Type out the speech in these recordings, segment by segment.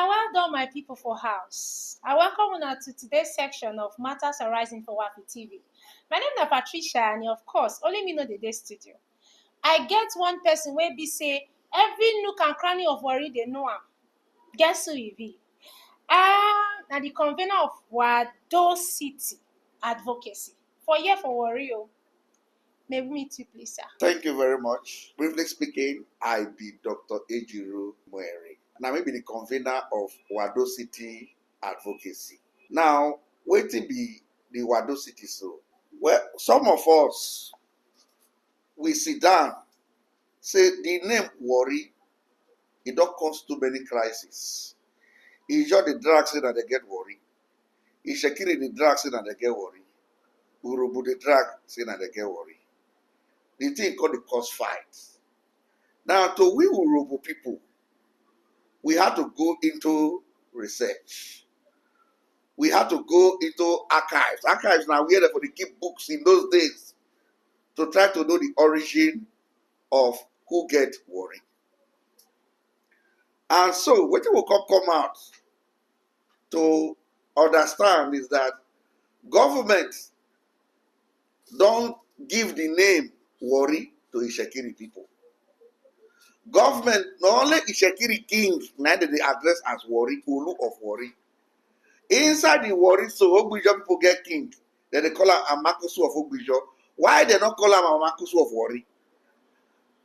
well done, my people for house. I welcome you to today's section of Matters Arising for WAFFI TV. My name is Patricia, and of course, only me know the day studio. I get one person where be say every nook and cranny of Warri they know am. Guess who he be? Na the convener of Wado City Advocacy for Warri. Maybe me too, please, sir. Thank you very much. Briefly speaking, I be Dr. Ejiro Imuere. And I may be the convener of Wado City Advocacy. Now, waiting be the Wado City so? Well, some of us, we sit down, say the name Warri, it don't cause too many crises. It's just the drugs say that they get worry. It's Shekiri the drugs say that they get worry. Urubu the drug say that they get worry. The thing called the cause fight. Now, to we Urubu people, we had to go into research. We had to go into archives. Archives now we are there for the keep books in those days to try to know the origin of who get worry. And so, what will come out to understand is that government don't give the name Warri to Ishekiri people. Government, not only Ishekiri kings, neither they address as Warri, Ulu of Warri. Inside the Warri, so Ogbijo people get king. Then they call him Amakusu of Ogbijo. Why they not call him Amakusu of Warri?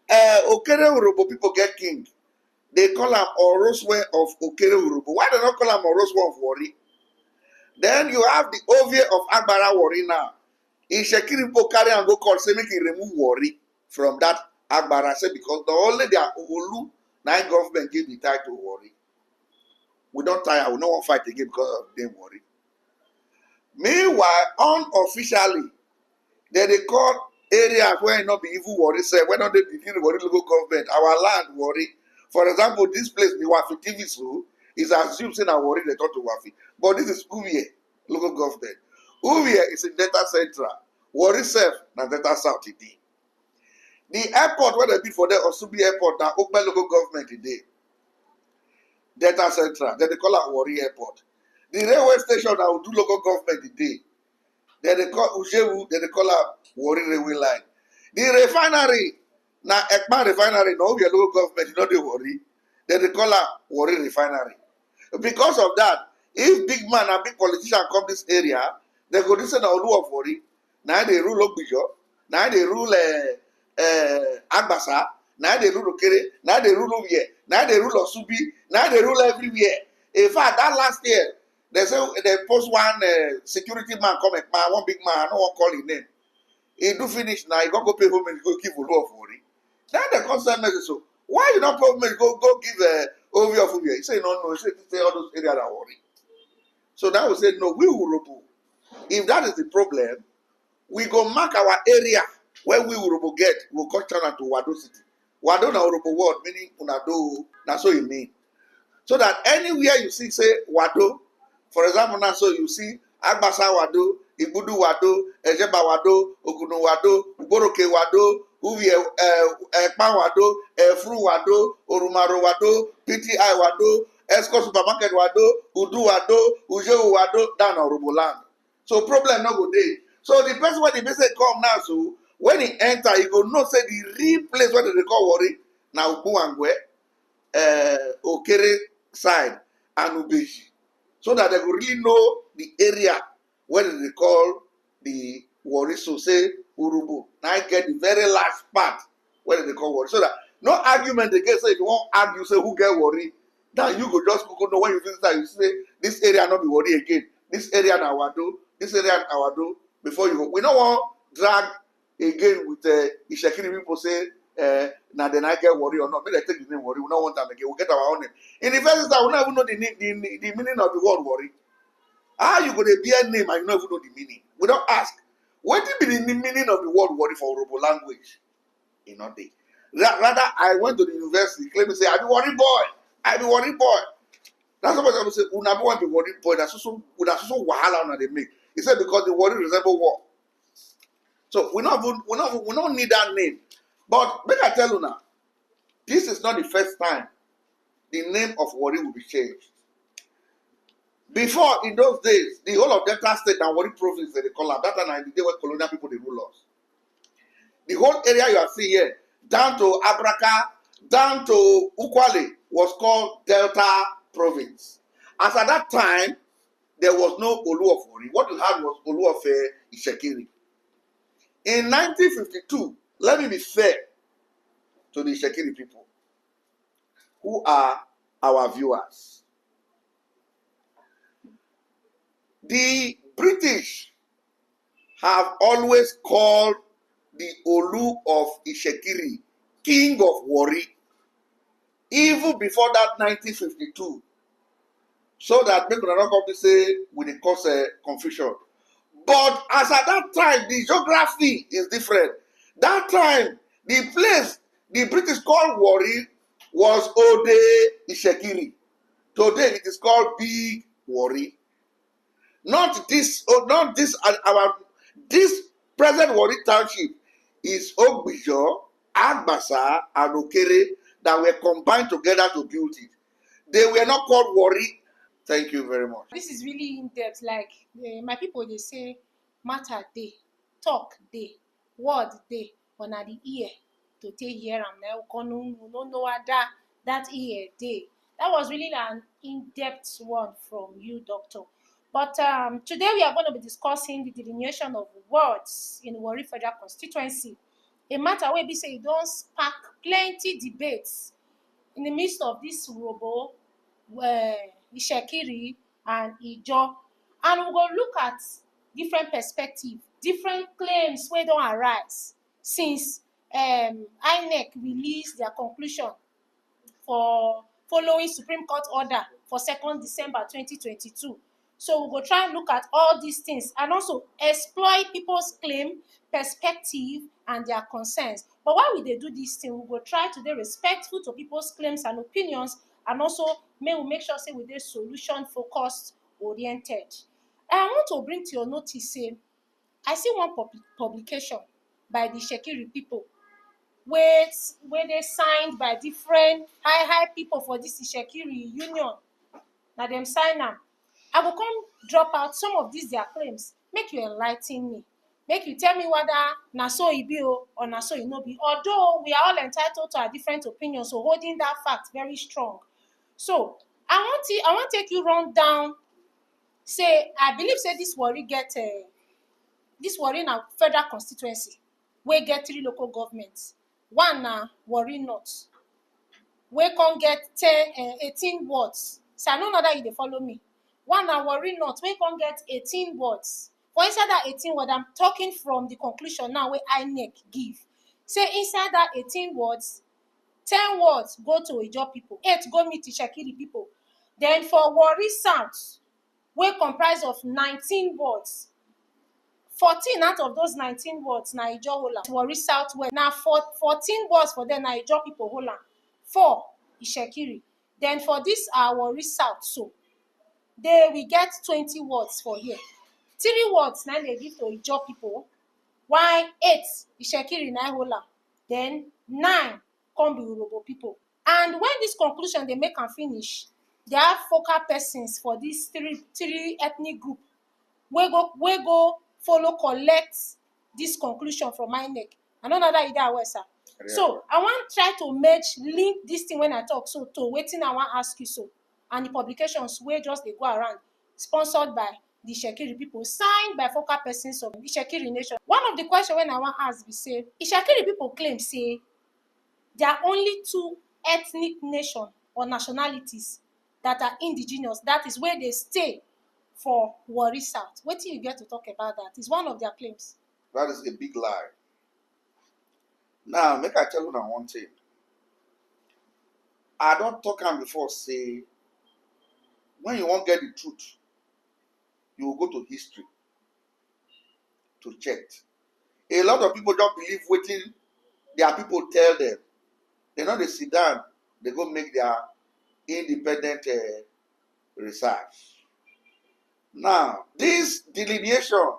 Okere Urobo people get king. They call him Oroswe of Okere Urobo. Why they not call him Oroswe of Warri? Then you have the Ovie of Agbara Warri now. Ishekiri people carry and go call, say make he remove Warri from that Agbara, say because the only their Olu, now government give the title Warri. We don't tire, we don't want to fight again because of them Warri. Meanwhile, unofficially, they call areas where it not be even Warri, say when not they begin Warri local government, our land Warri. For example, this place, the WAFFI TV school, is assumed saying that Warri they talk to WAFFI. But this is Uwie, local government. Uwie is in Delta Central. Warri self, na Delta South today. The airport where they build for there, Osubi Airport, now open local government today. Delta Central, then they call it Warri Airport. The railway station that will do local government today, then they call Ujewu, then they call it Warri Railway Line. The refinery, now Ekman Refinery, no be a local government, not the Warri. Then they call it Warri Refinery. Because of that, if big man and big politician come this area, they go listen to Olu of Warri. Now they rule Ogbijo, now they rule Agbasa, now they rule Okere, now they rule Uwie, now they rule Osubi, now they rule everywhere. In fact, that last year, they say they post one security man come, one big man, I don't want to call his name. He do finish now, he go pay home and go give Olu of Warri. Then the concern message, so why you not pay go give Ovi of Uwie? He say no, he say all those areas are Warri. So that we say no, we will remove. If that is the problem, we go mark our area where we will get, we'll come down to Wado City. Wado na Urobo word, meaning Unado, that's what you mean. So that anywhere you see, say Wado, for example, now so you see Agbasa Wado, Ibudu Wado, Ejeba Wado, Ogunu Wado, Uboroke Wado, Uwie Ekpan Wado, Efru Wado, Orumaro Wado, PTI Wado, Esco Supermarket Wado, Udu Wado, Ujewu Wado, down Urobo land. So problem no go there. So the person when the message come now, so when he enter, he go know say the real place where they call Warri, now Ubuangwe, Okere side, and Ubeji. So that they go really know the area where they call the Warri, so say Urubu. Now I get the very last part where they call Warri. So that no argument again, say if you want to argue, say who get Warri, then you go just go know when you visit that, you say this area not be Warri again. This area now Wado, this area now Wado. Before you go, we don't want drag again with Ishekiri people say now then I get Warri or not. Maybe they take the name Warri. We don't want them again. We get our own name. In the first instance, we don't even know the meaning of the word Warri. How you go to be a name and you don't even know the meaning? We don't ask. What be the meaning of the word Warri for Urobo language? You know, rather I went to the university, claim to say I be Warri boy. I be Warri boy. That's what I say. We never want to be Warri boy. That's also wahala on they make. He said because the Warri resemble war. So we don't need that name. But make I tell you now, this is not the first time the name of Warri will be changed. Before, in those days, the whole of Delta State and Warri province, they call them. That time, the day when colonial people, they rule us. The whole area you are seeing here, down to Abraka, down to Ukwale, was called Delta Province. As at that time, there was no Olu of Warri. What you had was Olu of Ishekiri. In 1952, let me be fair to the Ishekiri people, who are our viewers. The British have always called the Olu of Ishekiri King of Warri, even before that 1952, so that people are not going to say with the cause confusion. But as at that time, the geography is different. That time, the place the British called Warri was Ode Ishekiri. Today, it is called Big Warri. Not this, this present Warri Township is Ogbijo, Agbasa, and Okere that were combined together to build it. They were not called Warri. Thank you very much. This is really in depth. Like my people, they say, matter day, talk day, word day, on the ear to take hear am now. No know that ear day. That was really an in-depth one from you, Doctor. But today we are going to be discussing the delineation of words in Warri Federal Constituency. A matter where we say it don't spark plenty debates in the midst of this robo, Ishekiri and Ijo. And we go look at different perspectives, different claims where don't arise since INEC released their conclusion for following Supreme Court order for 2nd December 2022. So we go try and look at all these things and also exploit people's claim, perspective, and their concerns. But while we do this thing, we go try to be respectful to people's claims and opinions, and also we make sure say we dey solution focused oriented. And I want to bring to your notice say I see one publication by the Ishekiri people where they signed by different high people for this Ishekiri union. Na dem sign am. I go come drop out some of these their claims. Make you enlighten me. Make you tell me whether na so e be or na so e no be. Although we are all entitled to our different opinions, so holding that fact very strong. So I want take you run down. Say I believe say this Warri get this Warri na federal constituency wey get 3 local governments. One na Warri North, wey come get 18 wards. So I no know that you dey follow me. One na Warri North, wey come get 18 wards. For inside that 18 ward, I'm talking from the conclusion now wey INEC give. Say inside that 18 wards, 10 wards go to Ijo people, 8 go meet Ishekiri people. Then for Warri South, wey comprise of 19 wards, 14 out of those 19 wards na Ijo hold am. Warri South West na 14 wards for them na Ijo people hold am. 4 Ishekiri. Then for this Warri South, so we get 20 wards for here. 3 wards na they give to Ijo people, while 8 Ishekiri na hold am. Then 9 come be Urhobo people. And when this conclusion they make am finish, they have focal persons for these three ethnic group wey go follow collect this conclusion from INEC. I no know that you dey aware, sir. Yeah. So I want try to link this thing when I talk so to wetin I want ask you so, and the publications wey just dey go around sponsored by the Ishekiri people, signed by focal persons of the Ishekiri nation. One of the questions when I want ask be say Ishekiri people claim say there are only 2 ethnic nations or nationalities that are indigenous, that is where they stay for Warri South. Wetin you get to talk about that? Is one of their claims. That is a big lie. Now, make I tell you one thing. I don't talk am before say, when you won't get the truth, you will go to history to check. A lot of people don't believe wetin their people tell them. They know they sit down, they go make their independent research. Now, this delineation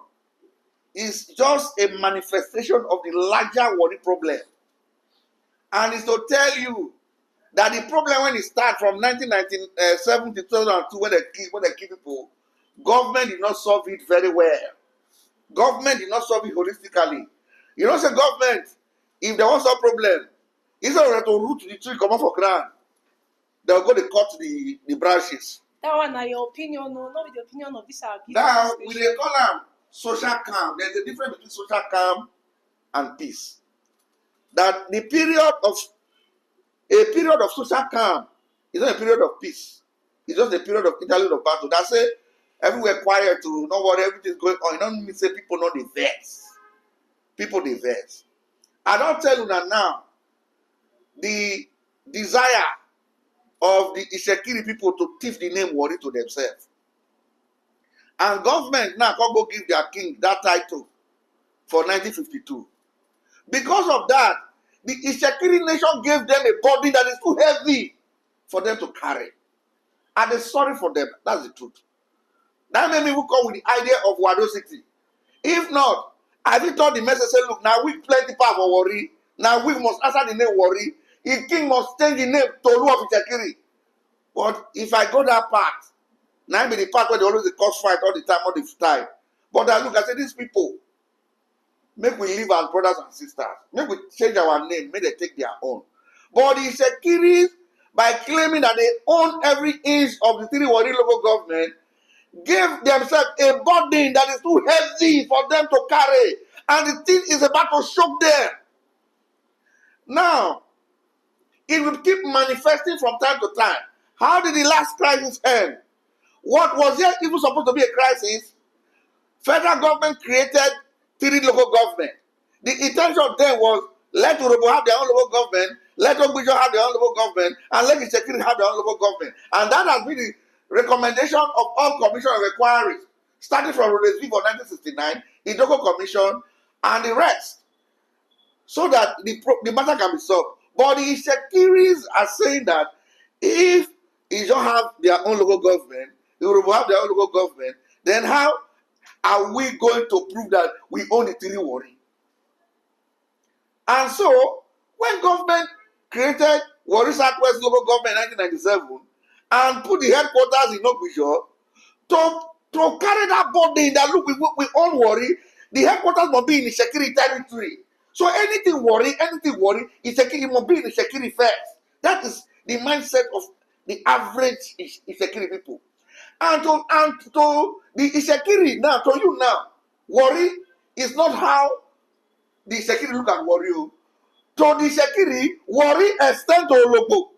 is just a manifestation of the larger Warri problem. And it's to tell you that the problem when it started from 1997 to 2002 when they kill people, government did not solve it very well. Government did not solve it holistically. You know, say government, if there was a problem, instead of to root the tree, come off for ground, they'll go to cut the branches. That one are your opinion, no, not the opinion of this our Now, we dey call them social calm. There's a difference between social calm and peace. That the period of social calm is not a period of peace. It's just a period of interlude of battle. That's it. Everywhere quiet to know what everything is going on. You don't mean say people not the vex. People they vex. I don't tell you that now. The desire of the Ishekiri people to thief the name Warri to themselves. And government now can go give their king that title for 1952. Because of that, the Ishekiri nation gave them a burden that is too heavy for them to carry. And they're sorry for them. That's the truth. That made me come with the idea of Wado City. If not, I think thought the message said, look, now we plenty power for Warri. Now we must answer the name Warri. If king must change the name Tolu of Ishekiri. But if I go that path, now be the part where they always cause fight all the time. But I look, I say, these people, make we live as brothers and sisters. Make we change our name, make they take their own. But the Ishekiris, by claiming that they own every inch of the three Warri local government, gave themselves a burden that is too heavy for them to carry. And the thing is about to shock them. Now, it will keep manifesting from time to time. How did the last crisis end? What was there even supposed to be a crisis? Federal government created three local government. The intention of them was let Urobo have their own local government, let Ogbijo have their own local government, and let Ishekiri have their own local government. And that has been the recommendation of all commission of inquiries, starting from Rodesby for 1969, Idoko Commission, and the rest, so that the matter can be solved. But the Ishekiris are saying that if Ijo have their own local government, the Urobo have their own local government, then how are we going to prove that we own the three Warri? And so, when government created Warri Southwest local government in 1997 and put the headquarters in Ogbijo, to carry that burden that look, we own Warri, the headquarters must be in the Ishekiri territory. So anything Warri, Ishekiri must be in the Ishekiri first. That is the mindset of the average Ishekiri people. And to the Ishekiri now, to you now, Warri is not how the Ishekiri look at Warri. To the Ishekiri, Warri extend to Ologbo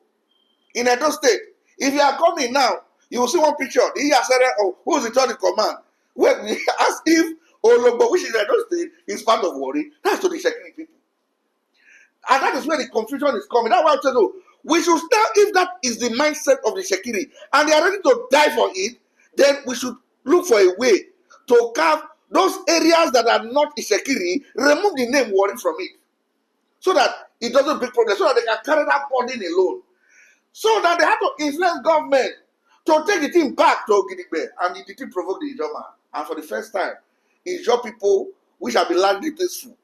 in Edo State. If you are coming now, you will see one picture. The Iyasere, who is the third in command. When we ask if Ologbo, which is Edo State, is part of Warri, that's to the Ishekiri people. And that is where the confusion is coming. That's why I said, no, we should start, if that is the mindset of the Ishekiri, and they are ready to die for it, then we should look for a way to carve those areas that are not Ishekiri, remove the name Warri from it. So that it doesn't bring problems, so that they can carry that burden alone. So that they have to influence government to take the thing back to Ogidigbe. And the thing provoked the Ijo man. And for the first time, Ijo people, which have been largely peaceful,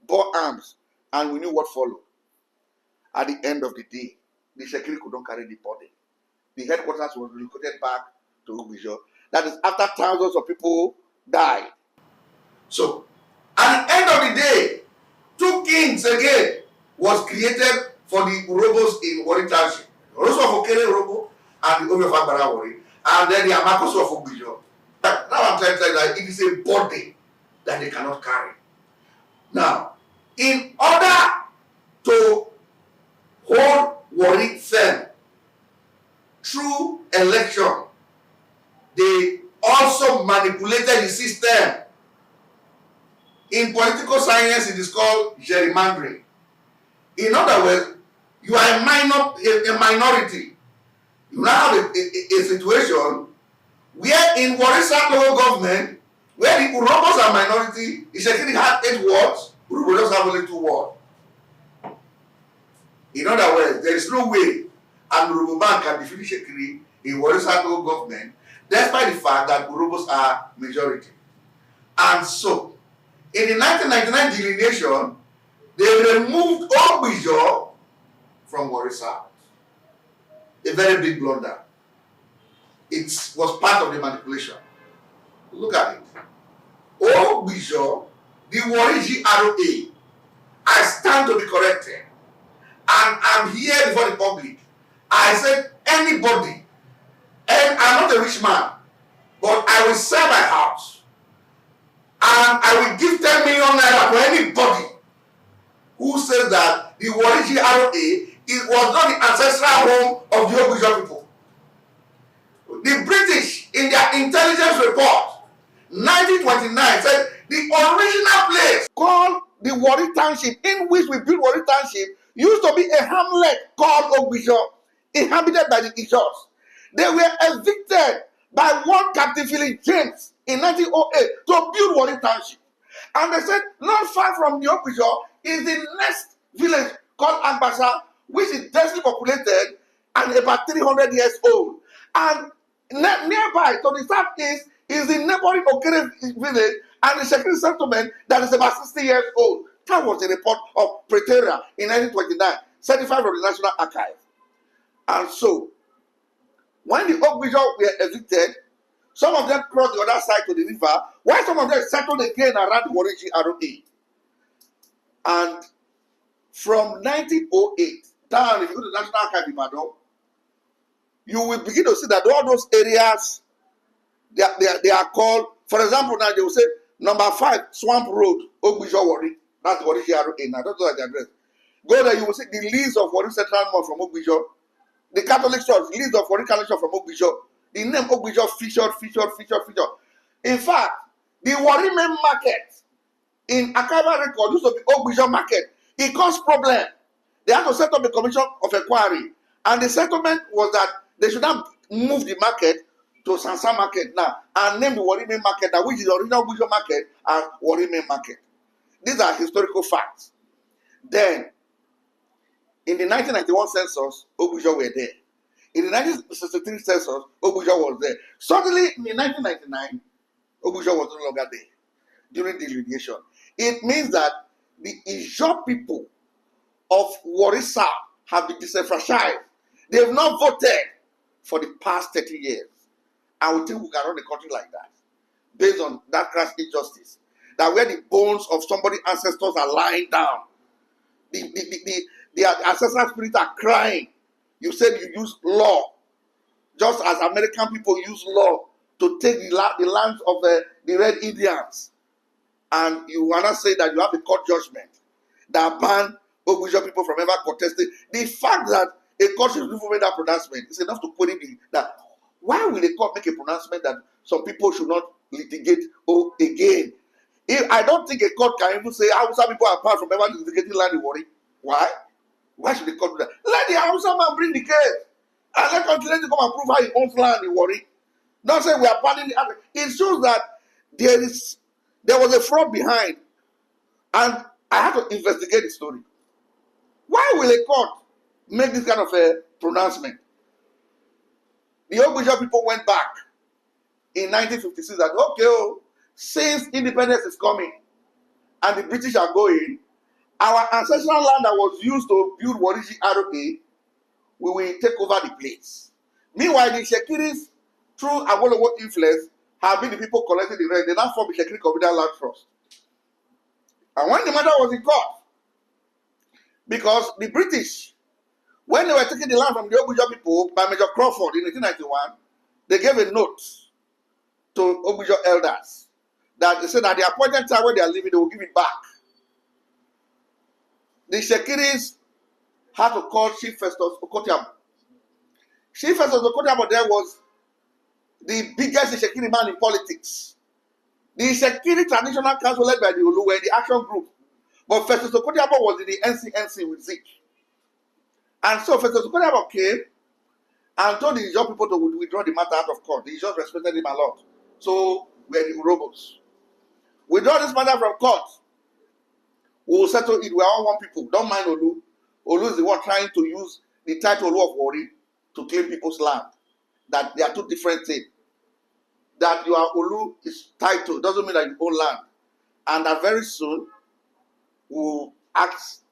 bore arms, and we knew what followed. At the end of the day, the Ishekiri could not carry the burden. The headquarters was relocated back to Ogbijo. That is after thousands of people died. So, at the end of the day, two kings again was created for the Urobos in Warri Township. Oroso of Okere Urobo and the Obi of Agbara Warri. And then the Amakoso of Ogbijo. Now I'm trying to tell you that it is a burden that they cannot carry. Now, in order to hold Warri firm through election, they also manipulated the system. In political science, it is called gerrymandering. In other words, you are a minority. You now have a situation where in Warri South local government, where the Urobos are minority, Ishekiri had 8 wards, Urobo just have only 2 wards. In other words, there is no way an Urobo man can defeat Ishekiri in Warri South local government, despite the fact that Urobos are majority. And so, in the 1999 delineation, they removed Ogbijo from Warri South. a very big blunder. It was part of the manipulation. Look at it. Oh, Bishop, the Warri GRA, I stand to be corrected. And I'm here before the public. I said, anybody, and I'm not a rich man, but I will sell my house. And I will give 10 million naira to anybody who says that the Warri GRA was not the ancestral home of the Ogbisho people. The British, in their intelligence report, 1929, said the original place called the Warri Township, in which we built Warri Township, used to be a hamlet called Ogbisho, inhabited by the Ijos. They were evicted by one Captain Philip James in 1908 to build Warri Township. And they said, not far from the Ogbisho is the next village called Agbasa, which is densely populated and about 300 years old. And nearby, to the southeast, is the neighboring Okere village and the Shekiri settlement that is about 60 years old. That was the report of Pretoria in 1929, certified from the National Archive. And so, when the Ogbisho were evicted, some of them crossed the other side to the river, while some of them settled again around the Warri GRA. And from 1908 down, if you go to the National Archive in Wado, you will begin to see that all those areas, they are called, for example, now they will say, number 5, Swamp Road, Ogbisho Warri. That's the Warri GRA now. That's what the address. Go there, you will see the list of Warri Central Mosque from Ogbisho. The Catholic Church, list of Warri Catholic Church from Ogbisho. The name Ogbisho featured. In fact, the Warri main market in archival record used to be Ogbisho market. It caused problem. They had to set up a commission of inquiry. And the settlement was that they should not move the market to Sansa market now and name the Warri main market, that which is the original Ogbisho market, as Warri main market. These are historical facts. Then, in the 1991 census, Ogbisho were there. In the 1963 census, Ogbisho was there. Suddenly, in the 1999, Ogbisho was no longer there during the delineation. It means that the Ijo people of Warri South have been disenfranchised. They have not voted for the past 30 years. And we think we can run the country like that, based on that crass injustice. That where the bones of somebody's ancestors are lying down, the ancestral spirits are crying. You said you use law, just as American people use law to take the lands of the Red Indians. And you want to say that you have a court judgment that ban Ogbisho people from ever contesting. The fact that a court should make that pronouncement is enough to query that. Why will a court make a pronouncement that some people should not litigate again? I don't think a court can even say Hausa people are apart from ever litigating land in Warri. Why? Why should the court do that? Let the Hausa man bring the case. And let Continental come and prove how he owns land in Warri. Don't say we are banning the other. It shows that there was a fraud behind. And I have to investigate the story. Why will a court make this kind of a pronouncement? The Ogbisho people went back in 1956 that, okay, since independence is coming and the British are going, our ancestral land that was used to build Warri GRA, we will take over the place. Meanwhile, the Shekiris, through Awolowo influence, have been the people collecting the rent. They now form the Shekiri Convener Land Trust. And when the matter was in court, because the British, when they were taking the land from the Ogbisho people by Major Crawford in 1891, they gave a note to Ogbisho elders that they said that the appointed time where they are living, they will give it back. The Shekiris had to call Chief Festus Okotiabo. Chief Festus Okotiabo there was the biggest Shekiri man in politics. The Shekiri Traditional Council led by the Olu were the action group. But Festus Okotiabo was in the NCNC with Zik. And so Festus Okotiabo came and told the Ijo people to withdraw the matter out of court. The Ijos respected him a lot. So we're the Urobos. Withdraw this matter from court. We will settle it. We are all one people. Don't mind Olu. Olu is the one trying to use the title Olu of Warri to claim people's land. That they are two different things. That you are Olu is title doesn't mean that you own land. And that very soon we'll ask,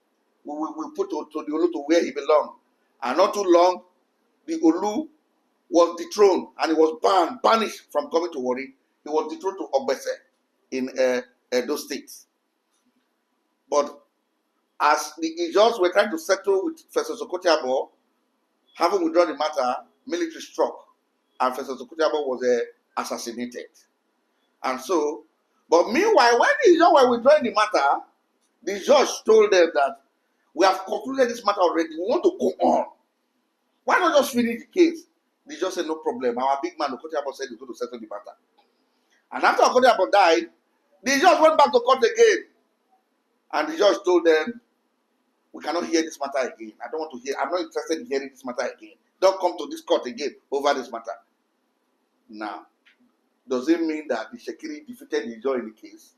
we'll put to the Olu to where he belongs. And not too long, the Olu was dethroned and he was banished from coming to Warri. He was dethroned to Ogbese in Edo State. But as the Ijos were trying to settle with Festus Okotiabo, having withdrawn the matter, military struck, and Festus Okotiabo was assassinated. And so, but meanwhile, when the Ijos were withdrawing the matter, the judge told them that we have concluded this matter already. We want to go on. Why not just finish the case? The judge said, no problem. Our big man, Okotiabo, said he's going to settle the matter. And after Okotiabo died, the judge went back to court again. And the judge told them, we cannot hear this matter again. I don't want to hear. I'm not interested in hearing this matter again. Don't come to this court again over this matter. Now, does it mean that the Shekiri defeated the judge in the case?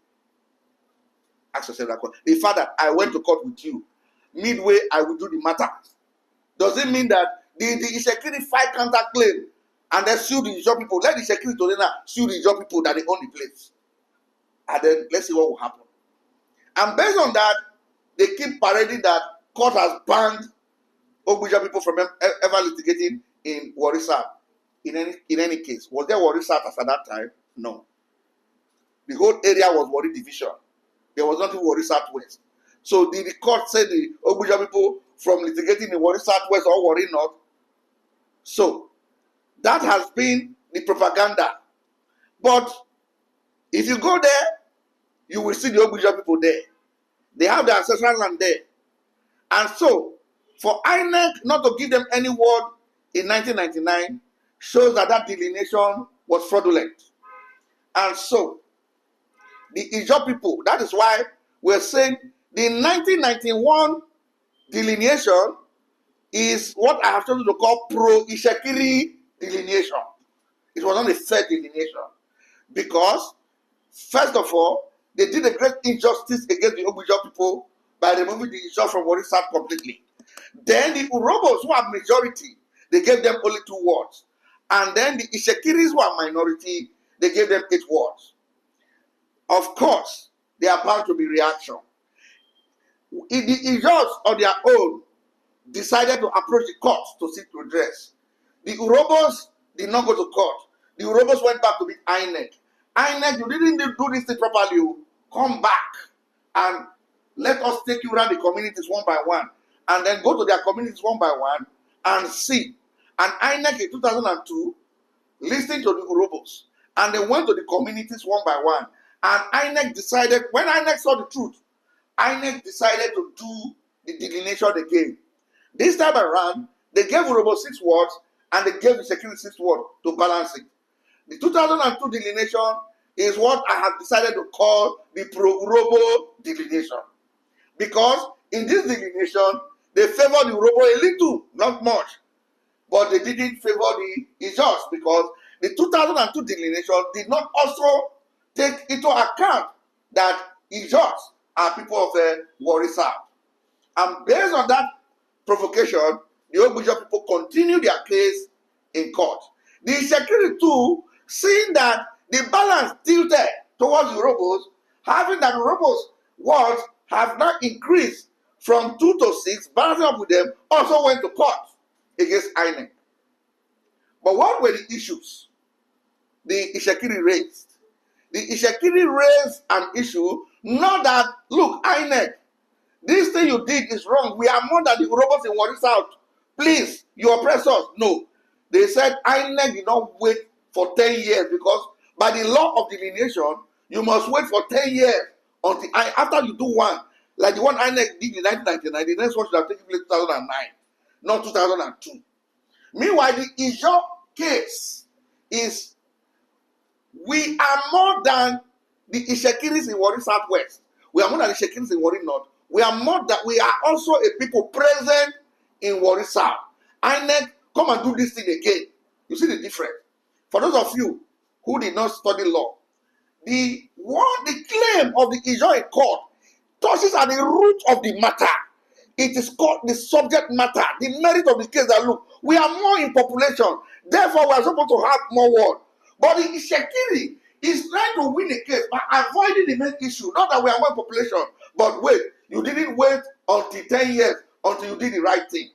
Ask yourself that question. The fact that I went to court with you, midway I will do the matter. Does it mean that the Shekiri fight counter claim and then sue the Ijor people? Let the Shekiri to now sue the Ijor people that they own the place. And then let's see what will happen. And based on that, they keep parading that court has banned Ogbuja people from ever litigating in Warri South. In any case, was there Warri South at that time? No. The whole area was Warri Division. There was nothing Warri Southwest. So did the court say the Ogbuja people from litigating in Warri Southwest or Warri North? So that has been the propaganda. But if you go there, you will see the Ogbuja people there. They have their ancestral land there. And so, for INEC not to give them any word in 1999 shows that that delineation was fraudulent. And so, the Ijor people, that is why we're saying the 1991 delineation is what I have chosen to call pro-Ishekiri delineation. It was not a fair delineation. Because, first of all, they did a great injustice against the Ogbuja people by removing the Ijor from Warri South completely. Then the Urobos, who are majority, they gave them only 2 wards. And then the Ishekiris, who are minority, they gave them 8 wards. Of course, they are bound to be reaction. The Ijors on their own decided to approach the court to seek redress. The Urobos did not go to court. The Urobos went back to the INEC. INEC, you didn't do this thing properly. Come back and let us take you around the communities one by one. And then go to their communities one by one and see. And INEC in 2002 listened to the Urobos. And they went to the communities one by one. And INEC decided, when INEC saw the truth, INEC decided to do the delineation again. This time around, they gave Urobos 6 wards and they gave the security 6 wards to balance it. The 2002 delineation is what I have decided to call the pro-Urobo delineation. Because in this delineation, they favor the Urobo a little, not much. But they didn't favor the Ijors because the 2002 delineation did not also take into account that Ijors are people of Warri South. And based on that provocation, the Ogbuja people continue their case in court. The security too, seeing that the balance tilted towards the Urobos, having that Urobos wards have now increased from 2 to 6, balancing up with them, also went to court against INEC. But what were the issues the Ishekiri raised? The Ishekiri raised an issue, not that, look, INEC, this thing you did is wrong. We are more than the Urobos in Warri South. Please, you oppress us. No. They said INEC did not wait for 10 years because by the law of delineation, you must wait for 10 years until after you do one, like the one INEC did in 1999, the next one should have taken place in 2009, not 2002. Meanwhile, the Ijor case is, we are more than the Ishekiris in Warri Southwest. We are more than the Ishekiris in Warri North. We are also a people present in Warri South. INEC, come and do this thing again. You see the difference. For those of you who did not study law, the claim of the Ijor in court touches at the root of the matter. It is called the subject matter, the merit of the case that look, we are more in population, therefore we are supposed to have more word. But the Ishekiri is trying to win a case by avoiding the main issue, not that we are more in population, but wait, you didn't wait until 10 years until you did the right thing.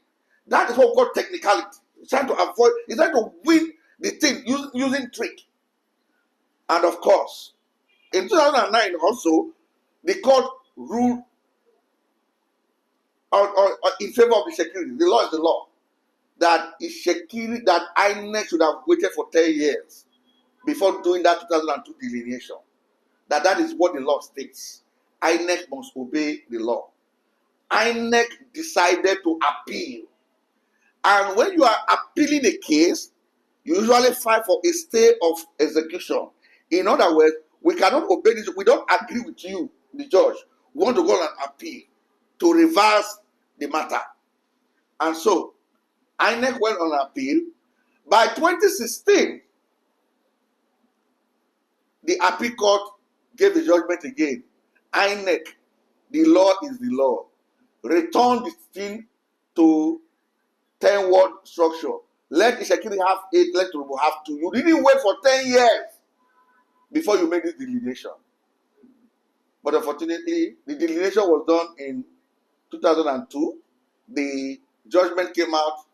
That is what we call technicality. He's trying to avoid, he's trying to win the thing using trick. And of course, in 2009 also, the court ruled in favor of the security. The law is the law. That INEC should have waited for 10 years before doing that 2002 delineation. That is what the law states. INEC must obey the law. INEC decided to appeal. And when you are appealing a case, you usually file for a stay of execution. In other words, we cannot obey this. We don't agree with you, the judge. We want to go and appeal to reverse the matter. And so, INEC went on appeal. By 2016, the appeal court gave the judgment again. INEC, the law is the law. Return the thing to 10-word structure. Let Ishekiri have 8, let Urubu have 2. You didn't wait for 10 years before you made this delineation. But unfortunately, the delineation was done in 2002. The judgment came out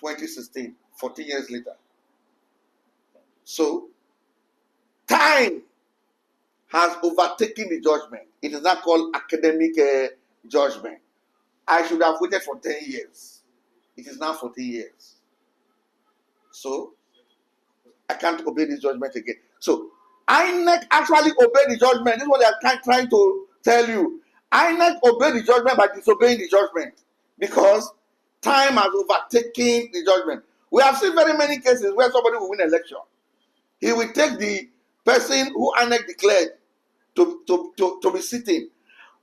2016, 14 years later. So, time has overtaken the judgment. It is not called academic judgment. I should have waited for 10 years. It is now 14 years. So, I can't obey this judgment again. So, INEC actually obeyed the judgment. This is what they are trying to tell you. INEC obeyed the judgment by disobeying the judgment because time has overtaken the judgment. We have seen very many cases where somebody will win an election. He will take the person who INEC declared to be sitting.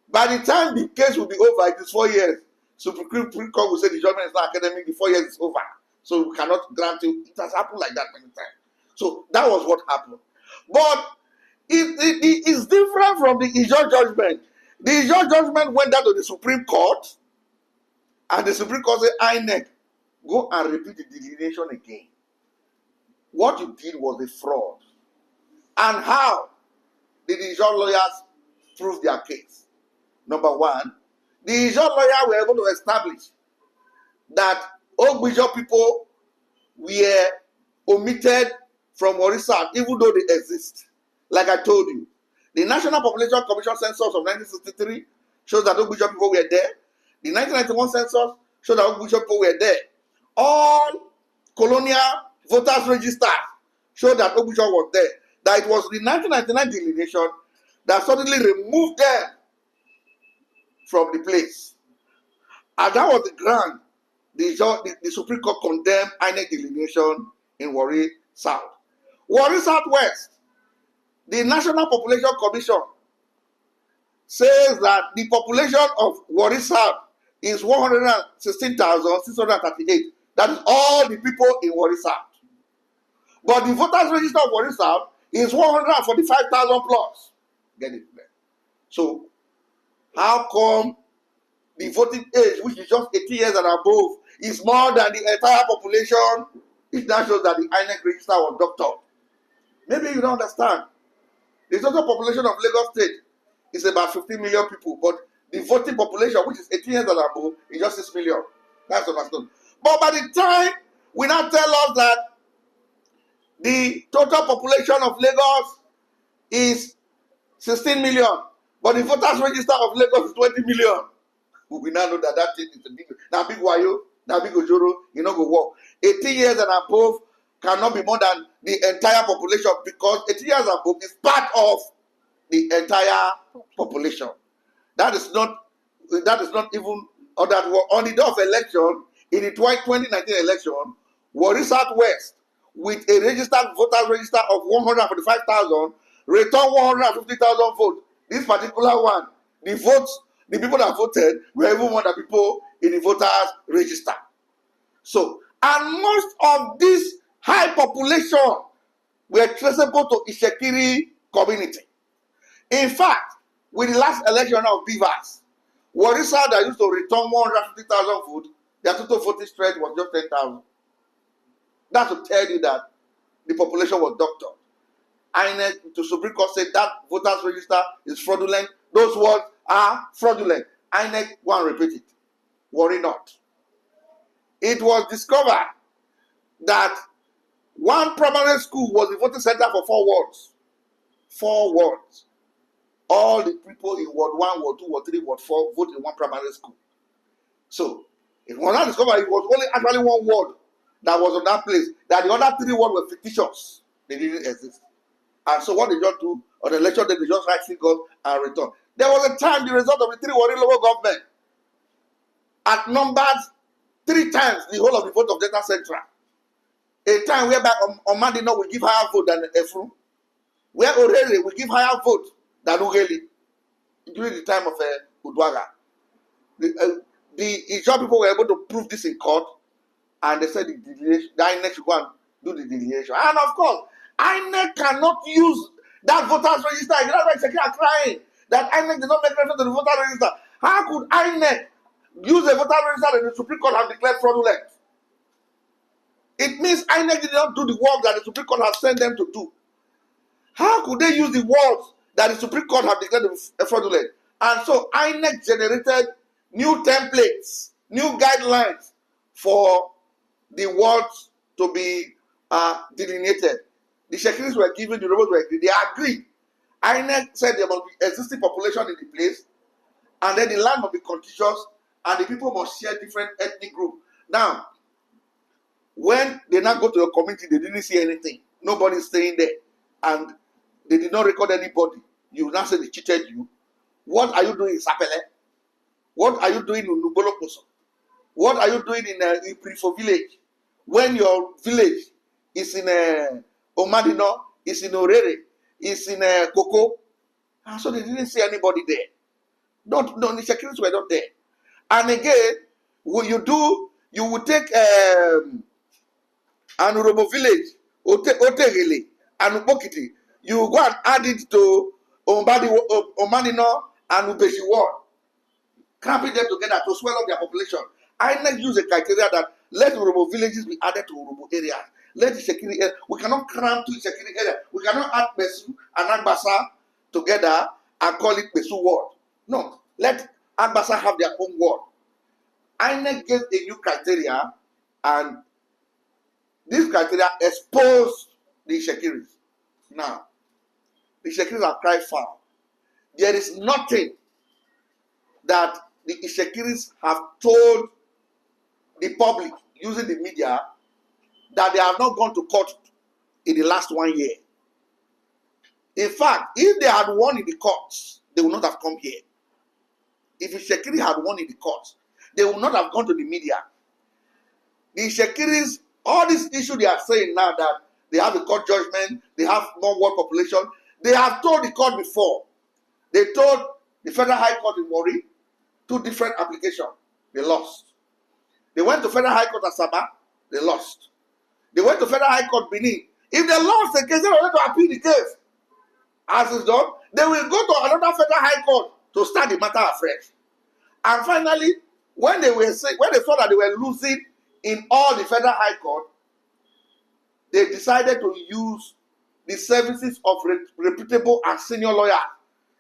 By the time the case will be over, it is 4 years. Supreme Court will say the judgment is not academic, the 4 years is over. So we cannot grant you. It has happened like that many times. So that was what happened. But it is different from the Ejiro judgment. The Ejiro judgment went down to the Supreme Court, and the Supreme Court said, INEC, go and repeat the delineation again. What you did was a fraud. And how did the Ejiro lawyers prove their case? Number one, the Ejiro lawyers were able to establish that Ogbijo people were omitted from Warri South, even though they exist. Like I told you, the National Population Commission census of 1963 shows that Ogbijo people were there. The 1991 census showed that Ogbijo people were there. All colonial voters register showed that Ogbijo was there. That it was the 1999 delineation that suddenly removed them from the place. And that was the ground the Supreme Court condemned INEC delineation in Warri South. Warri Southwest, the National Population Commission says that the population of Warri South is 116,638. That is all the people in Warri South. But the voters register of Warri South is 145,000 plus. Get it there. So, how come the voting age, which is just 80 years and above, is more than the entire population? It now shows that the INEC register was doctored. Maybe you don't understand. The total population of Lagos State is about 15 million people, but the voting population, which is 18 years and above, is just 6 million. That's understood. But by the time we now tell us that the total population of Lagos is 16 million, but the voters register of Lagos is 20 million, we now know that that thing is a big, now big wayo, now big ojoro, you know, go work. 18 years and above cannot be more than the entire population because 18 years and above is part of the entire population. That is not even, or that on the day of election, in the 2019 election, Warri Southwest, with a registered voters register of 145,000, returned 150,000 votes. This particular one, the people that voted were even more than people in the voters register. So, and most of this high population were traceable to Ishekiri community. In fact, with the last election of Beavers, Warri South that used to return 150,000 votes, their total voting strength was just 10,000. That's to tell you that the population was doctored. INEC, the Supreme Court said that voters register is fraudulent. Those words are fraudulent. INEC, go and repeat it. Worry not. It was discovered that one primary school was the voting center for 4 wards. 4 wards. All the people in Ward 1, Ward 2, Ward 3, Ward 4 vote in one primary school. So, it was not discovered it was only actually 1 ward that was on that place, that the other 3 wards were fictitious. They didn't exist. And so what they just do on the election day, they just write figures and return. There was a time the result of the 3 Warri local government outnumbered 3 times the whole of the vote of Delta Central. A time whereby Omadino will give higher vote than Efru, where Orere will give higher vote than Ugeli during the time of Udwaga. The Ejiro people were able to prove this in court, and they said the INEC should go and do the delineation. And of course, INEC cannot use that voters register. That's why Shekiri are crying that INEC did not make reference to the voter register. How could INEC use a voter register that the Supreme Court have declared fraudulent? It means INEC did not do the work that the Supreme Court has sent them to do. How could they use the words that the Supreme Court have declared fraudulent? And so INEC generated new templates, new guidelines for the words to be delineated. The Shekiris were given, the rebels were agreed. They agreed. INEC said there must be existing population in the place, and then the land must be contiguous, and the people must share different ethnic groups. Now, when they now go to a community, they didn't see anything. Nobody is staying there, and they did not record anybody. You now say they cheated you. What are you doing in Sapele? What are you doing in Nuboloposo? What are you doing in Prifo village? When your village is in Omadino, is in Orere, is in Koko? And so they didn't see anybody there. No, the securities were not there. And again, what you do, you will take Anurobo village, Otegele, and Upokiti. You go and add it to Omadino and Ubeshi ward. Cramping them together to swell up their population. INEC use a criteria that let Urobo villages be added to Urobo areas. Let the security area. We cannot cram to the security area. We cannot add Besu and Agbasa together and call it Besu ward. No. Let Agbasa have their own ward. INEC gave a new criteria, and this criteria exposed the Shekiris. Now, the Shekiris are crying foul. There is nothing that the Shekiris have told the public using the media that they have not gone to court in the last 1 year. In fact, if they had won in the courts, they would not have come here. If the Shekiri had won in the courts, they would not have gone to the media. The Shekiris, all this issue they are saying now that they have a court judgment, they have more world population, they have told the court before. They told the Federal High Court in Warri 2 different applications. They lost. They went to Federal High Court at Sabah. They lost. They went to Federal High Court Benin. If they lost the case, they will to appeal the case. As it's done, they will go to another Federal High Court to start the matter afresh. And finally, when they saw that they were losing in all the Federal High Court, they decided to use the services of reputable and senior lawyers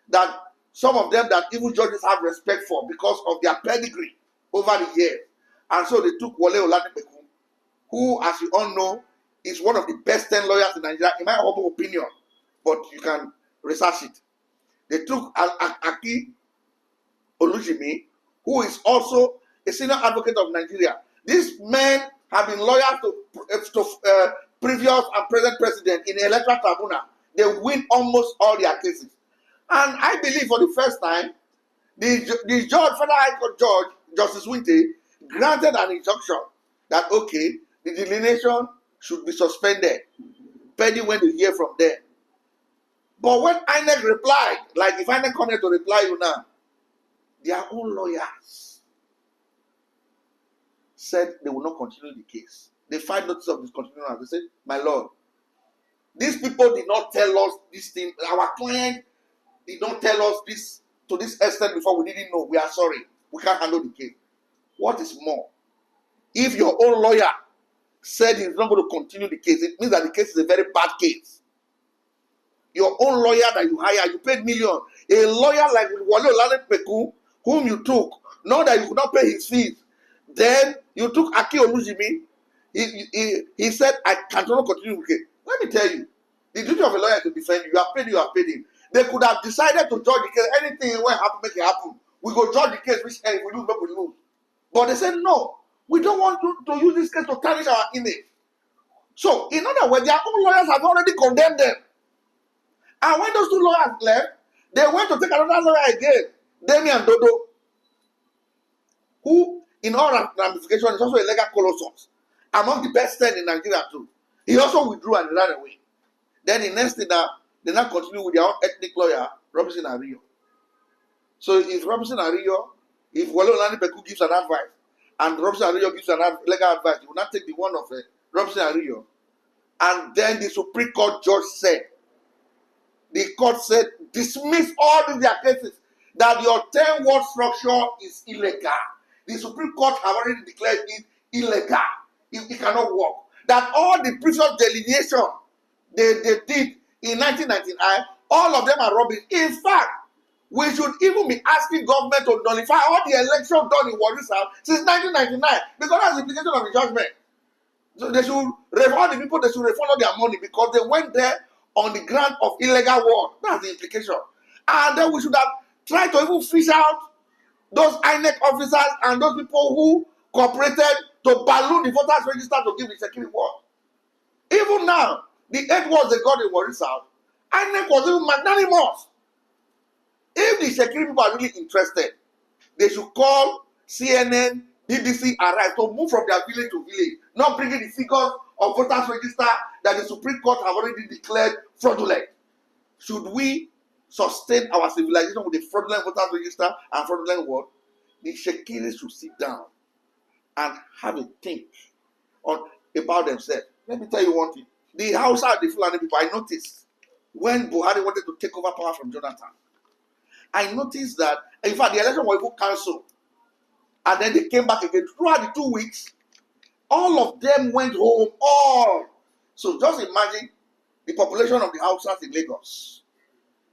that some of them that even judges have respect for because of their pedigree over the years. And so they took Wole Olanipeku, who, as you all know, is one of the best 10 lawyers in Nigeria, in my humble opinion, but you can research it. They took Aki Olujimi, who is also a senior advocate of Nigeria. These men have been lawyers to previous and present president in electoral tribunal. They win almost all their cases. And I believe for the first time, the judge, Federal High Court Judge, Justice Winte, granted an injunction that, okay, the delineation should be suspended, pending when they hear from them. But when INEC replied, like if INEC come here to reply you now, their own lawyers said they will not continue the case. They filed notice of discontinuance. They said, my lord, these people did not tell us this thing. Our client did not tell us this to this extent before. We didn't know. We are sorry. We can't handle the case. What is more, if your own lawyer said he's not going to continue the case, it means that the case is a very bad case. Your own lawyer that you hire, you paid millions. A lawyer like Wole Olanipeku, whom you took, know that you could not pay his fees. Then you took Aki Olujimi, He said, I cannot continue with it. Let me tell you, the duty of a lawyer is to defend you. You have paid him. They could have decided to judge the case. Anything will happen, make it happen. We go judge the case, which if we lose, we lose. But they said, no, we don't want to use this case to tarnish our image. So, in other words, their own lawyers have already condemned them. And when those two lawyers left, they went to take another lawyer again, Damian Dodo, who, in all ramifications, is also a legal colossus, among the best 10 in Nigeria too. He also withdrew and ran away. Then the next thing that they now continue with their own ethnic lawyer, Robinson Ario. So if Robinson Ario, if Wale Olanipeku gives an advice, and Robinson Ario gives an legal advice, he will not take the one of Robinson Ario. And then the Supreme Court judge said, the court said, dismiss all these their cases, that your 10-word structure is illegal. The Supreme Court have already declared it illegal. It cannot work. That all the previous delineation they did in 1999, all of them are rubbish. In fact, we should even be asking government to nullify all the elections done in Warri South since 1999, because that's the implication of the judgment. So they should refund the people, they should refund all their money because they went there on the ground of illegal war. That's the implication. And then we should have tried to even fish out those INEC officers and those people who cooperated to balloon the voters register to give the security word. Even now, the 8 words they got in Warri South, INEC was even magnanimous. If the security people are really interested, they should call CNN, BBC, arrive to move from their village to village, not bringing the figures of voters register that the Supreme Court have already declared fraudulent. Should we sustain our civilization with the fraudulent voters register and fraudulent word? The Shekiris should sit down and have a think about themselves. Let me tell you one thing. The Hausa and the Fulani people, I noticed when Buhari wanted to take over power from Jonathan, I noticed that, in fact, the election was even cancelled. And then they came back again. Throughout the 2 weeks, all of them went home. All. So just imagine the population of the Hausas in Lagos,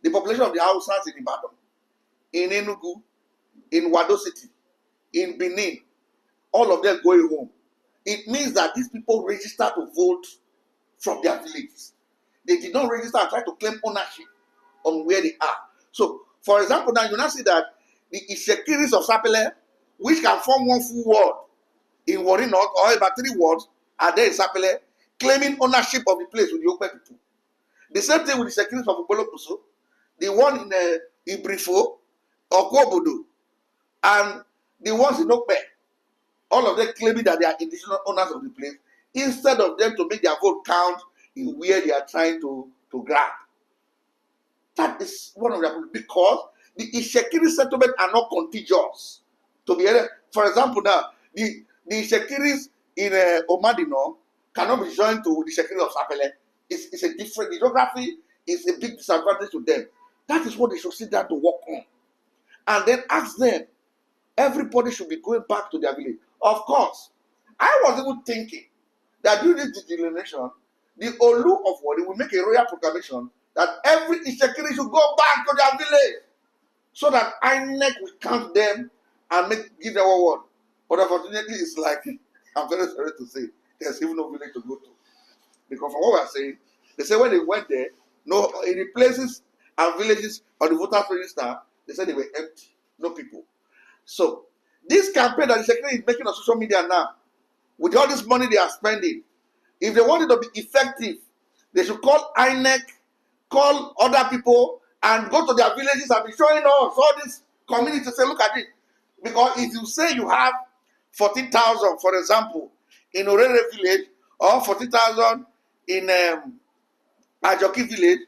the population of the Hausas in Ibadan, in Enugu, in Wado City, in Benin, all of them going home. It means that these people register to vote from their villages. They did not register and try to claim ownership on where they are. So, for example, now you now see that the Ishekiris of Sapele, which can form one full word in Warri North or about 3 words, are there in Sapele, claiming ownership of the place with the Okpe people. The same thing with the Ishekiris of Ubolokuso, the one in Ibrifo or Kobodo, and the ones in Okpe. All of them claiming that they are indigenous owners of the place, instead of them to make their vote count in where they are trying to grab. That is one of the problems, because the Ishekiri settlements are not contiguous. To be for example, now the Ishekiris in Omadino cannot be joined to the Ishekiris of Sapele. It's a different, the geography is a big disadvantage to them. That is what they should sit down to work on. And then ask them, everybody should be going back to their village. Of course, I was even thinking that during this delineation, the Olu of Warri will make a royal proclamation that every Ishekiri should go back to their village, so that INEC will count them and give them one word. But unfortunately, it's like, I'm very sorry to say, there's even no village to go to. Because from what we're saying, they say when they went there, no, in the places and villages on the voters register, they said they were empty, no people. So, this campaign that the secretary is making on social media now, with all this money they are spending, if they want it to be effective, they should call INEC, call other people, and go to their villages and be showing us all this community to say, look at it. Because if you say you have 14,000, for example, in Orere village, or 14,000 in Ajoki village,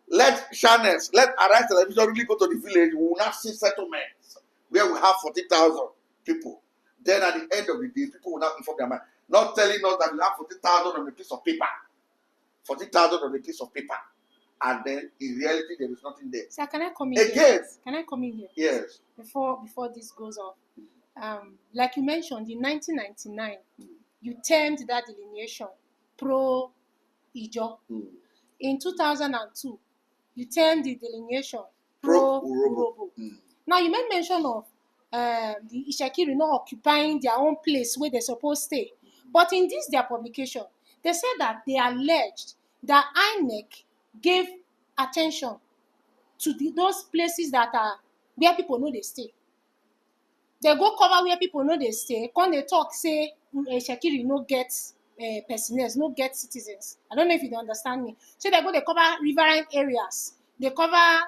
let channels, let Arise Television really go to the village. We will not see settlements where we have 40,000 people. Then at the end of the day, people will not inform their mind. Not telling us that we have 40,000 on a piece of paper. 40,000 on a piece of paper. And then in reality, there is nothing there. Sir, can I come in Again, here? Can I come in here? Yes. Before this goes off. Like you mentioned, in 1999, you termed that delineation pro-Ijo. In 2002, you termed the delineation pro-Urobo. Now, you made mention of the Ishekiri not occupying their own place where they're supposed to stay. But in this their publication, they said that they alleged that INEC gave attention to those places that are where people know they stay. They go cover where people know they stay, come they talk, say, Shekiri no get personnel, no get citizens. I don't know if you understand me. So they go, they cover riverine areas, they cover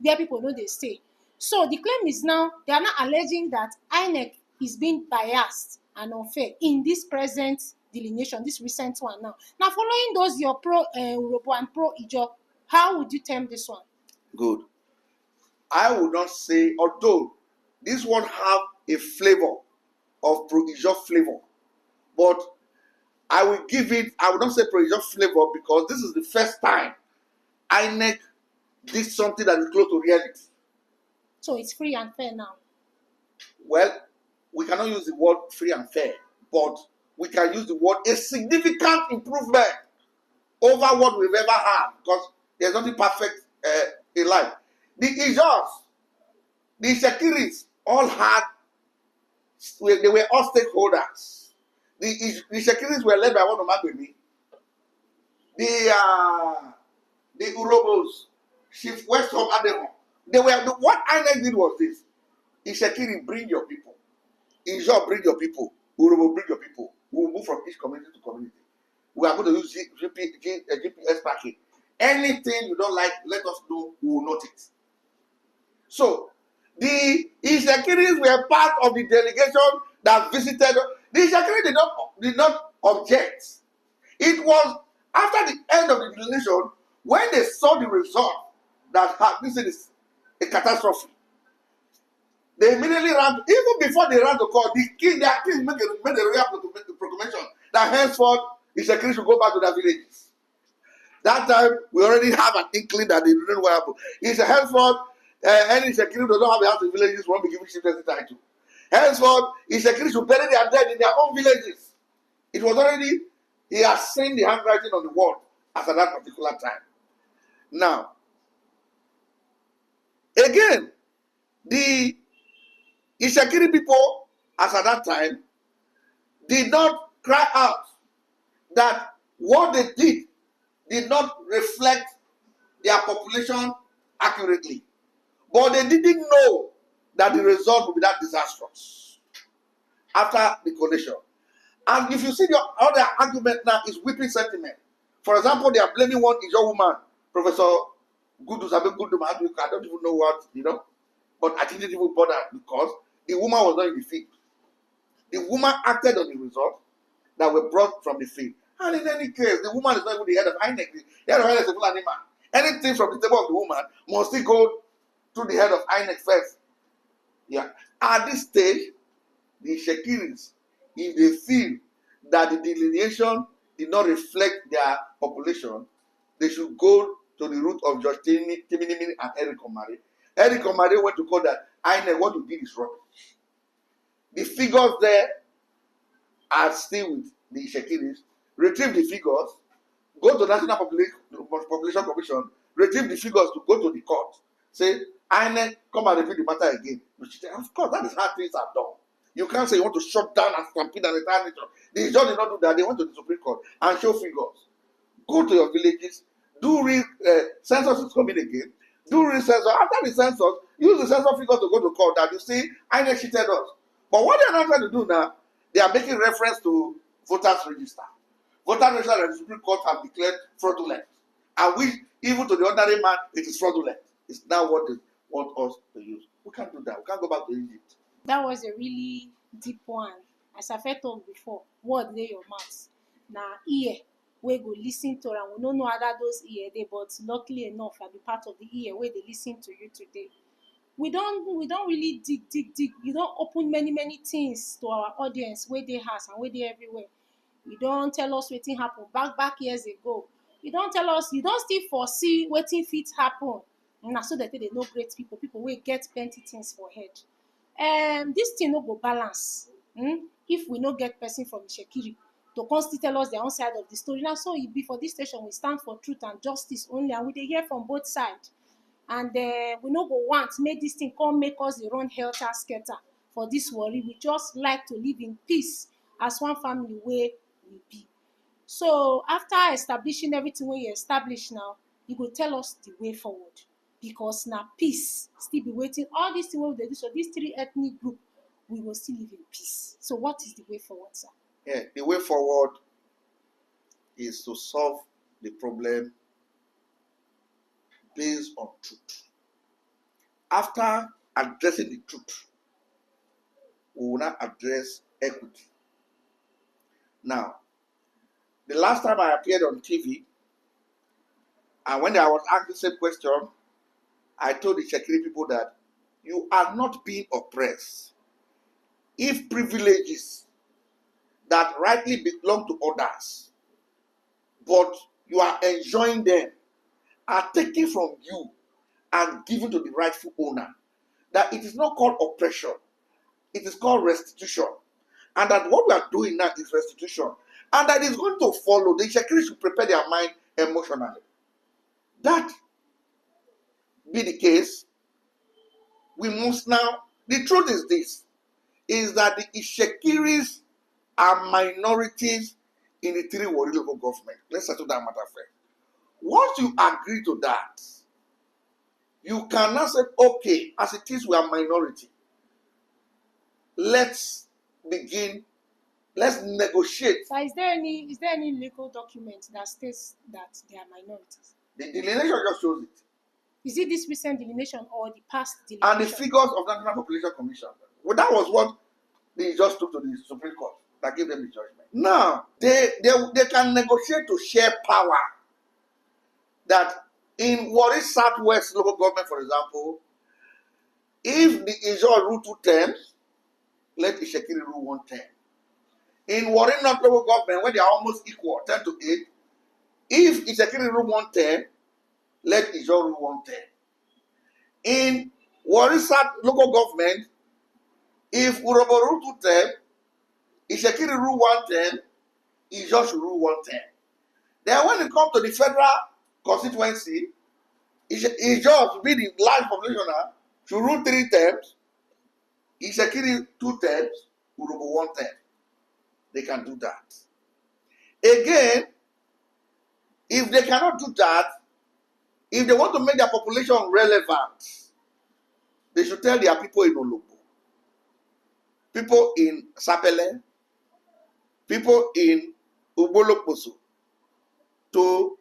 where people know they stay. So the claim is now, they are now alleging that INEC is being biased and unfair in this present delineation, this recent one now. Now, following those, your pro Urobo and pro Ijo, how would you term this one? Good. I would not say, although this one have a flavor of pro-Ijo flavor, but I will give it, I would not say pro-Ijo flavor because this is the first time INEC did something that is close to reality. So it's free and fair now. Well, we cannot use the word free and fair, but we can use the word a significant improvement over what we've ever had, because there's nothing perfect in life. The Ijos, the Shekiris, all had, they were all stakeholders. The Shekiris were led by one of Magbeni. The Urobos, Chief West of Ademo. They were, what INEC did was this: Ishekiri, bring your people. Ijo, bring your people. Urobo, bring your people. We will move from each community to community. We are going to use GPS tracking. Anything you don't like, let us know. We will note it. So, the Ishekiris were part of the delegation that visited. The Ishekiri did not object. It was after the end of the delegation when they saw the result that this is a catastrophe. They immediately ran, even before they ran to court, their king made a royal proclamation that henceforth Ishekiri should go back to their villages. That time, we already have an inkling that they didn't know what happened. It's henceforth, any Ishekiri who does not have a house in villages won't be given chieftaincy title. Henceforth, Ishekiri should bury their dead in their own villages. It was already, he has seen the handwriting on the wall as at that particular time. Now, again, the Ishekiri people, as at that time, did not cry out that what they did not reflect their population accurately. But they didn't know that the result would be that disastrous after the coalition. And if you see the other argument now is whipping sentiment. For example, they are blaming one Ijo woman, Professor Gudus, I don't even know what, but I didn't even bother because the woman was not in the field. The woman acted on the results that were brought from the field. And in any case, the woman is not even the head of INEC. The head of INEC is a full animal. Anything from the table of the woman must still go through the head of INEC first. Yeah. At this stage, the Shekiris, if they feel that the delineation did not reflect their population, they should go to the route of Judge Timinimi and Eric Omari. Eric Omari went to court that INEC, what you did is wrong. The figures there are still with the Shekiris. Retrieve the figures, go to National Population Commission, retrieve the figures to go to the court. Say, INEC, come and repeat the matter again. Of course, that is how things are done. You can't say you want to shut down and stampede and entire nation. The judge did not do that. They went to the Supreme Court and show figures. Go to your villages, do census is coming again. Do census. After the census, use the census figures to go to court that you see INEC cheated us. But what they are not trying to do now, they are making reference to voters register. Voters register that the Supreme Court have declared fraudulent. And which, even to the ordinary man, it is fraudulent. It's now what they want us to use. We can't do that. We can't go back to Egypt. That was a really deep one. As I've told before, word lay your mouth. Now, ear, we go listen to, and we don't know other those ear they, but luckily enough, I'll be part of the ear where they listen to you today. We don't really dig. You don't open many things to our audience where they has and where they everywhere. You don't tell us what happened back years ago. You don't tell us, you don't still foresee what fit happen. And so that they know great people will get plenty things for head. This thing no go balance. If we no get person from Ishekiri to constantly tell us their own side of the story. Now, so it be for this station, we stand for truth and justice only, and we dey hear from both sides. And we no go want make this thing come make us the run helter skelter for this worry. We just like to live in peace as one family wey we be. So after establishing everything wey you establish now, you go tell us the way forward, because na peace still be waiting. All these things wey we dey do, so these three ethnic group, we go still live in peace. So what is the way forward, sir? Yeah, the way forward is to solve the problem based on truth. After addressing the truth, we will now address equity. Now, the last time I appeared on TV, and when I was asked the same question, I told the Shekiri people that you are not being oppressed. If privileges that rightly belong to others, but you are enjoying them, are taken from you and given to the rightful owner, that it is not called oppression, it is called restitution. And that what we are doing now is restitution. And that is going to follow. The Shekiri should prepare their mind emotionally. That be the case, we must now, the truth is this, is that the Shekiris are minorities in the three Warri local government. Let's settle that matter first. Once you agree to that, you cannot say, okay, as it is, we are minority. Let's begin, let's negotiate. So is there any legal document that states that they are minorities? The delineation just shows it. Is it this recent delineation or the past And delineation? the figures of National Population Commission. Well, that was what they just took to the Supreme Court that gave them the judgment. Now, they can negotiate to share power. That in Warri Southwest local government, for example, if the Ejiro rule 2 terms, let the Shekiri rule 1 term. In Warri North local government, when they are almost equal, 10 to 8, if the Shekiri rule 1 term, let Ejiro rule 1 term. In Warri South local government, if Urobo rule 2 term, Ishekiri rule 1 term, Ejiro should rule 1 term. Then when it comes to the federal constituency, Ejiro should be the large population now, should rule 3 terms, Ishekiri 2 terms, Urobo 1 term. They can do that. Again, if they cannot do that, if they want to make their population relevant, they should tell their people in Olobo, people in Sapele, people in Uboloposo, to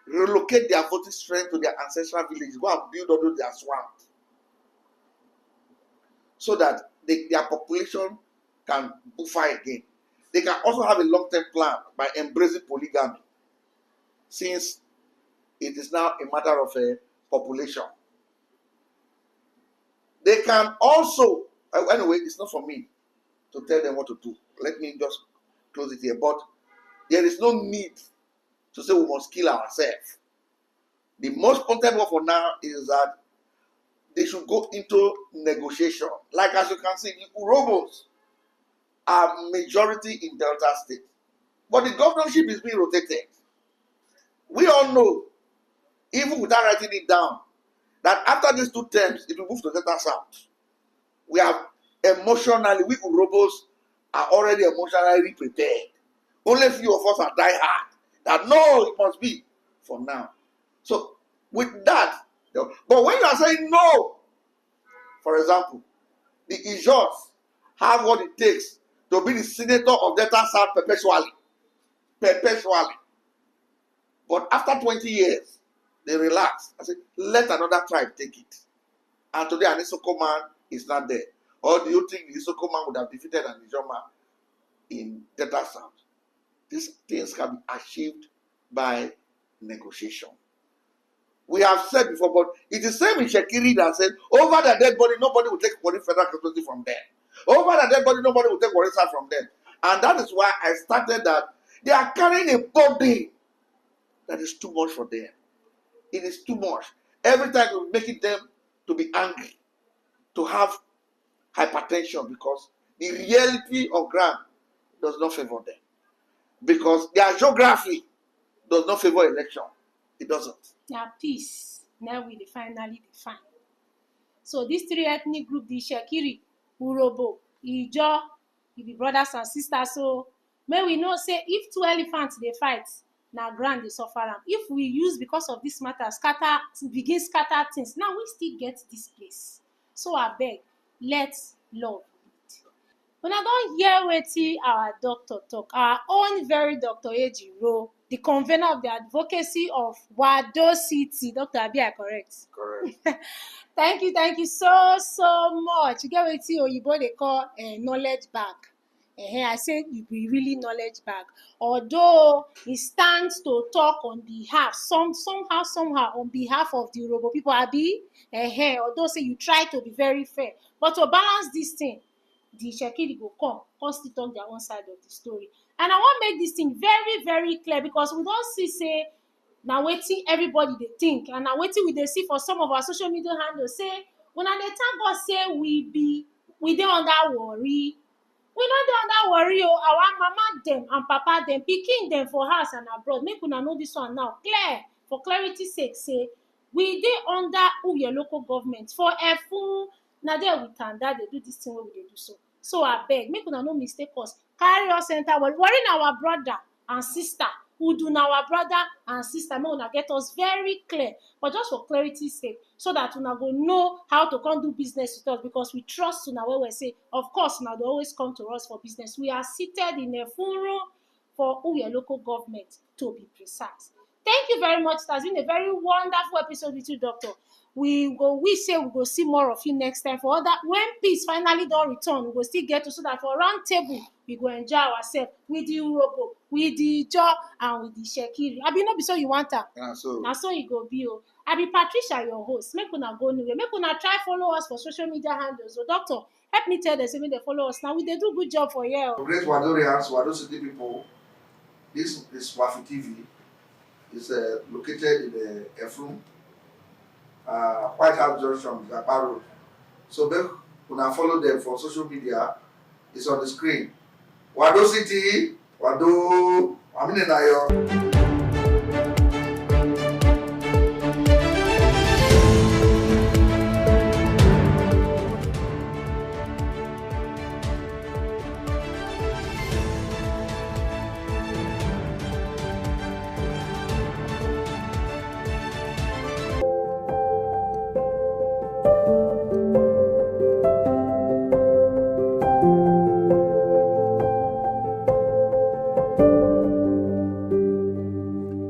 relocate their voting strength to their ancestral villages, go and build all their swamps, so that their population can buffer again. They can also have a long-term plan by embracing polygamy, since it is now a matter of a population. They can also, anyway, it's not for me to tell them what to do. Let me just close it here. But there is no need to say we must kill ourselves. The most important one for now is that they should go into negotiation. Like as you can see, the Urobos are majority in Delta State. But the governorship is being rotated. We all know, even without writing it down, that after these 2 terms, it will move to Delta South. We have emotionally, we Urobos are already emotionally prepared. Only few of us are die hard. That no, it must be for now. So with that, but when you are saying no, for example, the Ijots have what it takes to be the senator of Delta South perpetually. Perpetually. But after 20 years, they relax. I said, let another tribe take it. And today an Isoko man is not there. Or do you think the Isoko man would have defeated an Ijo man in Delta South? These things can be achieved by negotiation. We have said before, but it is the same in Shekiri that said, over the dead body, nobody will take Warri Federal Constituency from them. Over the dead body, nobody will take Warri South from them. And that is why I started that they are carrying a body that is too much for them. It is too much. Every time you're making them to be angry, to have hypertension, because the reality of ground does not favor them. Because their geography does not favor election. It doesn't. Now peace. Now we finally define. So these 3 ethnic groups, the Shekiri, Urobo, Ijo, we be brothers and sisters. So may we know say if two elephants they fight, now ground they suffer am. If we use because of this matter begin scatter things, now we still get this place. So I beg, let's love it. Una don hear wetin our doctor talk, our own very Dr. Ejiro, the convener of the advocacy of Wado City. Dr. Abi, I correct? Correct. Thank you so much. You get wetin oyibo dey call knowledge bag. I say you be really knowledge bag. Although he stands to talk on behalf, somehow on behalf of the Urhobo people, abi. Although say you try to be very fair, but to balance this thing, the Shekiri go come still talk their own side of the story. And I wan make this thing very, very clear because we don see say na wetin everybody dey think and na wetin we dey see for some of our social media handles say una dey thank God say we dey under Warri. We no dey under Warri o. Our mama dem and papa dem, pikin dem for house and abroad, make una know this one now clear, for clarity sake, say we dey under Uyo local government for Efun. Na there we tanda dey do this thing wey we dey do so. So abeg, make una no mistake us, carry us enter Warri na our brother and sister. Udu na our brother and sister. Make una get us very clear, but just for clarity sake, so that una go know how to come do business with us, because we trust una well well say of course una dey always come to us for business. We are seated in Efun for Uyo local government, to be precise. Thank you very much. It has been a very wonderful episode with you, Doctor. We say we go see more of you next time. For other, when peace finally don return, we go still get to, so that for round table we go enjoy ourselves with the Urhobo, with the Ijaw, and with the Shekiri. Abi no be so you want am? Na so. Na so e go be o. I be Patricia, your host. Make una go nowhere. Make una try follow us for social media handles. So Doctor, help me tell them say make they follow us. Now we dey do good job for here. Great Wadorians, Wado City people. This is WAFFI TV. It's located in the Efun, White House Junction, Zappa Road. So make una follow them for social media. It's on the screen. Wado City, Wado, Aminenayo.